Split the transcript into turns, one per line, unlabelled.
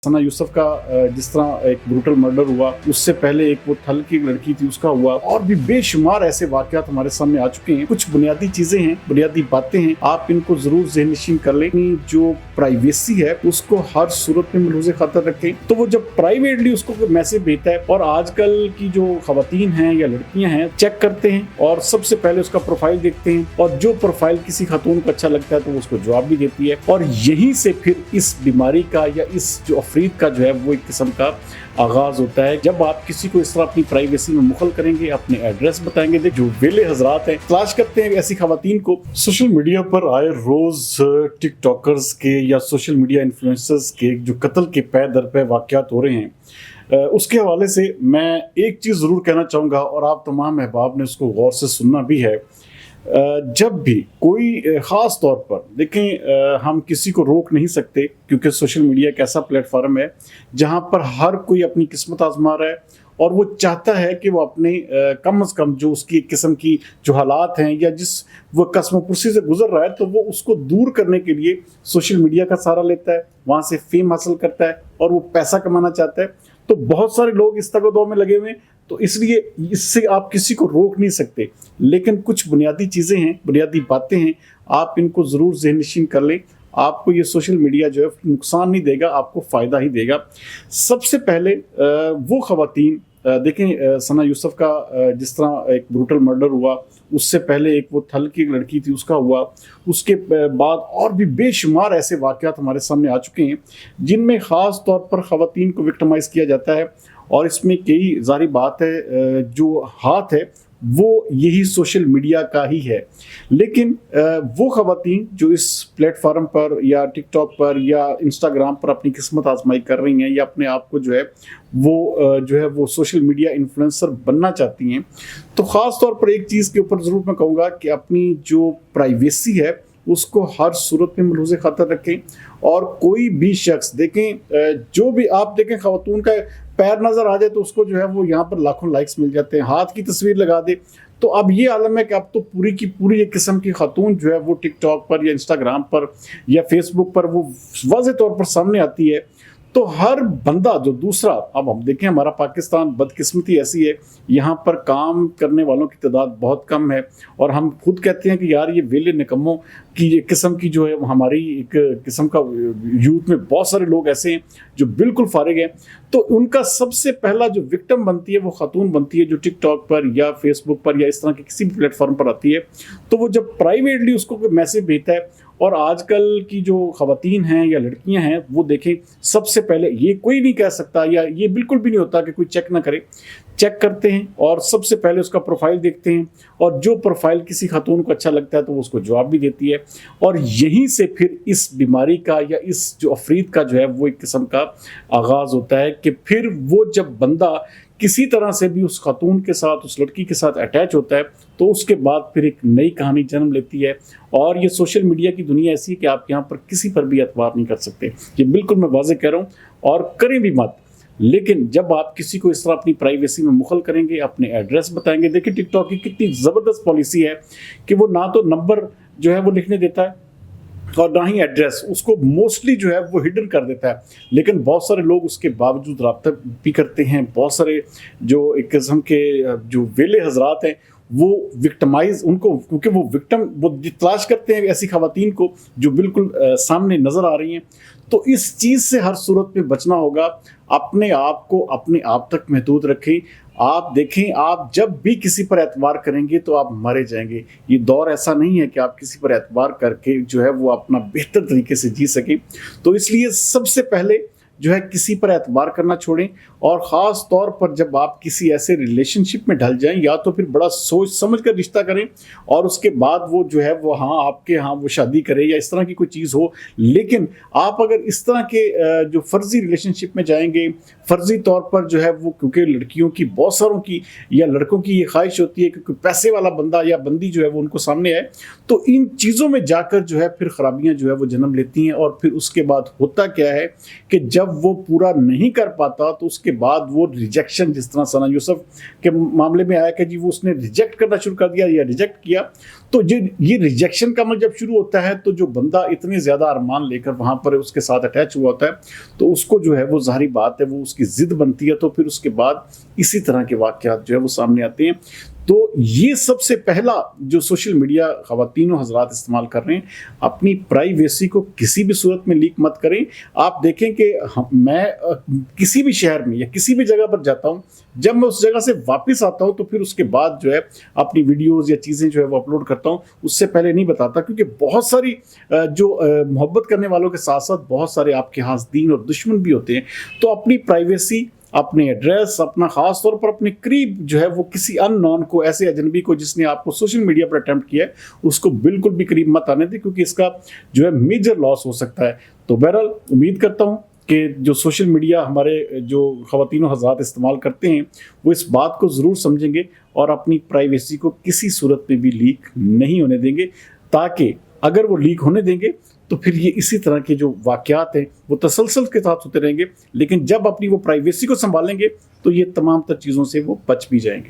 सना यूसुफ का जिस तरह एक ब्रूटल मर्डर हुआ, उससे पहले एक वो थल की लड़की थी उसका हुआ, और भी बेशुमार ऐसे वाकयात हमारे सामने आ चुके हैं। कुछ बुनियादी चीजें हैं, बुनियादी बातें हैं, आप इनको जरूर ज़हन-नशीन कर लें। जो प्राइवेसी है उसको हर सूरत में मलूज़े खातर रखें। तो वो जब प्राइवेटली उसको मैसेज भेजता है, और आजकल की जो खवातीन हैं या लड़कियां हैं चेक करते हैं और सबसे पहले उसका प्रोफाइल देखते हैं, और जो प्रोफाइल किसी खातून को अच्छा लगता है तो वो उसको जवाब भी देती है, और यहीं से फिर इस बीमारी का या इस जो अफरीद का जो है वो एक किस्म का आगाज होता है। जब आप किसी को इस तरह अपनी प्राइवेसी में मुखल करेंगे, अपने एड्रेस बताएंगे, जो वेले हजरात हैं तलाश करते हैं ऐसी खवातीन को। सोशल मीडिया पर आए रोज टिकटॉकर्स के या सोशल मीडिया इन्फ्लुएंसर्स के जो कत्ल के पै दर पे वाकयात हो रहे हैं, उसके हवाले से मैं एक चीज़ ज़रूर कहना चाहूँगा, और आप तमाम अहबाब ने उसको गौर से सुनना भी है। जब भी कोई ख़ास तौर पर देखें, हम किसी को रोक नहीं सकते, क्योंकि सोशल मीडिया एक ऐसा प्लेटफॉर्म है जहां पर हर कोई अपनी किस्मत आजमा रहा है, और वो चाहता है कि वो अपने कम अज़ कम जो उसकी किस्म की जो हालात हैं या जिस वो कस्मोपुरसी से गुजर रहा है, तो वो उसको दूर करने के लिए सोशल मीडिया का सहारा लेता है, वहाँ से फेम हासिल करता है और वो पैसा कमाना चाहता है। तो बहुत सारे लोग इस तगदौ में लगे हुए हैं, तो इसलिए इससे आप किसी को रोक नहीं सकते। लेकिन कुछ बुनियादी चीज़ें हैं, बुनियादी बातें हैं, आप इनको ज़रूर ज़हन-नशीन कर लें। आपको ये सोशल मीडिया जो है नुकसान नहीं देगा, आपको फ़ायदा ही देगा। सबसे पहले वो ख़वातीन देखें, सना यूसुफ का जिस तरह एक ब्रूटल मर्डर हुआ, उससे पहले एक वो थल की लड़की थी उसका हुआ, उसके बाद और भी बेशुमार ऐसे वाकयात हमारे सामने आ चुके हैं जिनमें ख़ास तौर पर ख़वातीन को विक्टिमाइज़ किया जाता है। और इसमें कई ज़ाहिर बात है, जो हाथ है वो यही सोशल मीडिया का ही है। लेकिन वो ख़वातीन जो इस प्लेटफॉर्म पर या टिकटॉक पर या इंस्टाग्राम पर अपनी किस्मत आजमाई कर रही हैं, या अपने आप को जो है वो सोशल मीडिया इन्फ्लुएंसर बनना चाहती हैं, तो ख़ास तौर पर एक चीज़ के ऊपर ज़रूर मैं कहूँगा कि अपनी जो प्राइवेसी है उसको हर सूरत में मलूज़े खातर रखें। और कोई भी शख्स देखें, जो भी आप देखें, खवातून का पैर नज़र आ जाए तो उसको जो है वो यहाँ पर लाखों लाइक्स मिल जाते हैं, हाथ की तस्वीर लगा दे तो अब ये आलम है कि अब तो पूरी की पूरी एक किस्म की खातून जो है वो टिकटॉक पर या इंस्टाग्राम पर या फेसबुक पर वो वाज़ेह तौर पर सामने आती है। तो हर बंदा जो दूसरा, अब हम देखें हमारा पाकिस्तान बदकिस्मती ऐसी है, यहाँ पर काम करने वालों की तादाद बहुत कम है, और हम खुद कहते हैं कि यार ये वेले निकम्मों की ये किस्म की जो है हमारी एक किस्म का यूथ में बहुत सारे लोग ऐसे हैं जो बिल्कुल फारिग हैं। तो उनका सबसे पहला जो विक्टिम बनती है वो खातून बनती है, जो टिकटॉक पर या फेसबुक पर या इस तरह के किसी भी प्लेटफॉर्म पर आती है। तो वो जब प्राइवेटली उसको मैसेज भेजता है, और आजकल की जो खवातीन हैं या लड़कियां हैं वो देखें, सबसे पहले ये कोई नहीं कह सकता, या ये बिल्कुल भी नहीं होता कि कोई चेक ना करे, चेक करते हैं और सबसे पहले उसका प्रोफाइल देखते हैं, और जो प्रोफाइल किसी खातून को अच्छा लगता है तो वो उसको जवाब भी देती है, और यहीं से फिर इस बीमारी का या इस जो अफरीद का जो है वो एक किस्म का आगाज़ होता है कि फिर वो जब बंदा किसी तरह से भी उस खातून के साथ, उस लड़की के साथ अटैच होता है, तो उसके बाद फिर एक नई कहानी जन्म लेती है। और ये सोशल मीडिया की दुनिया ऐसी है कि आप यहाँ पर किसी पर भी एतबार नहीं कर सकते, ये बिल्कुल मैं वाज़ेह कह रहा हूँ, और करें भी मत। लेकिन जब आप किसी को इस तरह अपनी प्राइवेसी में मुखल करेंगे, अपने एड्रेस बताएंगे, देखिए टिकटॉक की कितनी ज़बरदस्त पॉलिसी है कि वो ना तो नंबर जो है वो लिखने देता है और ना ही एड्रेस, उसको मोस्टली जो है वो हिडन कर देता है। लेकिन बहुत सारे लोग उसके बावजूद रब्ता भी करते हैं। बहुत सारे जो एक किस्म के जो वेले हजरात हैं वो विक्टिमाइज उनको, क्योंकि वो विक्टिम वो तलाश करते हैं ऐसी खवातीन को जो बिल्कुल सामने नज़र आ रही हैं। तो इस चीज़ से हर सूरत में बचना होगा। अपने आप को अपने आप तक महदूद रखें। आप देखें, आप जब भी किसी पर एतबार करेंगे तो आप मारे जाएंगे। ये दौर ऐसा नहीं है कि आप किसी पर एतबार करके जो है वो अपना बेहतर तरीके से जी सकें। तो इसलिए सबसे पहले जो है किसी पर एतबार करना छोड़ें, और ख़ास तौर पर जब आप किसी ऐसे रिलेशनशिप में ढल जाएं, या तो फिर बड़ा सोच समझ कर रिश्ता करें, और उसके बाद वो जो है वो वो शादी करे या इस तरह की कोई चीज़ हो। लेकिन आप अगर इस तरह के जो फ़र्ज़ी रिलेशनशिप में जाएंगे, फ़र्ज़ी तौर पर जो है वो, क्योंकि लड़कियों की बहुत सारों की या लड़कों की ये ख्वाहिश होती है कि कोई पैसे वाला बंदा या बंदी जो है वो उनको सामने आए, तो इन चीज़ों में जाकर जो है फिर ख़राबियाँ जो है वो जन्म लेती हैं। और फिर उसके बाद होता क्या है कि जब जब वो पूरा नहीं कर पाता तो उसके बाद वो रिजेक्शन, जिस तरह सना यूसुफ के मामले में आया कि जी वो उसने रिजेक्ट करना शुरू कर दिया या रिजेक्ट किया, तो ये रिजेक्शन का अमल जब शुरू होता है तो जो बंदा इतने ज़्यादा अरमान लेकर वहाँ पर उसके साथ अटैच हुआ होता है तो उसको जो है वो ज़ाहिर बात है वो उसकी ज़िद बनती है, तो फिर उसके बाद इसी तरह के वाक़यात जो है वो सामने आते हैं। तो ये सबसे पहला जो सोशल मीडिया ख़वातीन हज़रात इस्तेमाल कर रहे हैं, अपनी प्राइवेसी को किसी भी सूरत में लीक मत करें। आप देखें कि मैं किसी भी शहर में या किसी भी जगह पर जाता हूँ, जब मैं उस जगह से वापस आता हूँ तो फिर उसके बाद जो है अपनी वीडियोज़ या चीज़ें जो है वो अपलोड करता हूँ, उससे पहले नहीं बताता, क्योंकि बहुत सारी जो मोहब्बत करने वालों के साथ साथ बहुत सारे आपके हासदीन और दुश्मन भी होते हैं। तो अपनी प्राइवेसी, अपने एड्रेस, अपना ख़ास तौर पर अपने करीब जो है वो किसी अननोन को, ऐसे अजनबी को जिसने आपको सोशल मीडिया पर अटेम्प्ट किया है, उसको बिल्कुल भी करीब मत आने दें, क्योंकि इसका जो है मेजर लॉस हो सकता है। तो बहरहाल उम्मीद करता हूँ कि जो सोशल मीडिया हमारे जो ख़वातीन हज़रात इस्तेमाल करते हैं वो इस बात को ज़रूर समझेंगे और अपनी प्राइवेसी को किसी सूरत में भी लीक नहीं होने देंगे, ताकि अगर वो लीक होने देंगे तो फिर ये इसी तरह के जो वाक़यात हैं वो तसलसल के साथ होते रहेंगे। लेकिन जब अपनी वो प्राइवेसी को संभालेंगे तो ये तमाम तर चीज़ों से वो बच भी जाएंगे।